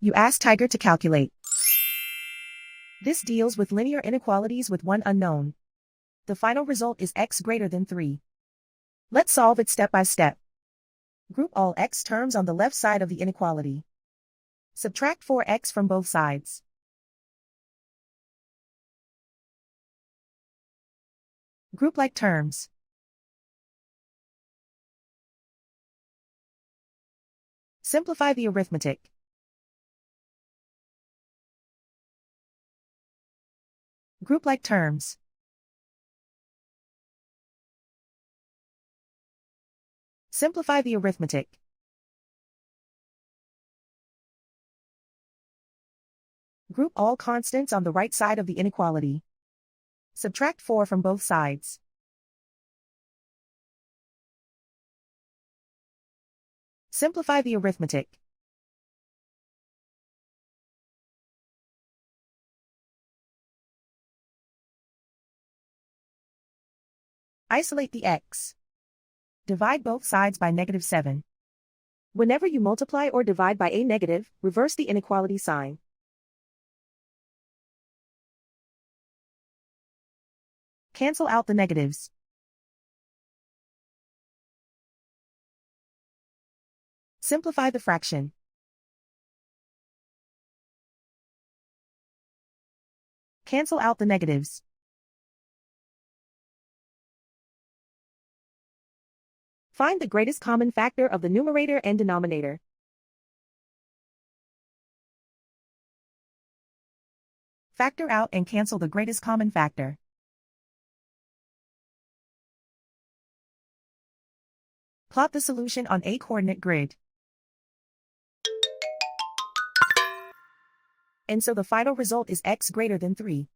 You ask Tiger to calculate. This deals with linear inequalities with one unknown. The final result is x greater than 3. Let's solve it step by step. Group all x terms on the left side of the inequality. Subtract 4x from both sides. Group like terms. Simplify the arithmetic. Group like terms. Simplify the arithmetic. Group all constants on the right side of the inequality. Subtract 4 from both sides. Simplify the arithmetic. Isolate the x. Divide both sides by -7. Whenever you multiply or divide by a negative, reverse the inequality sign. Cancel out the negatives. Simplify the fraction. Cancel out the negatives. Find the greatest common factor of the numerator and denominator. Factor out and cancel the greatest common factor. Plot the solution on a coordinate grid. And so the final result is x greater than 3.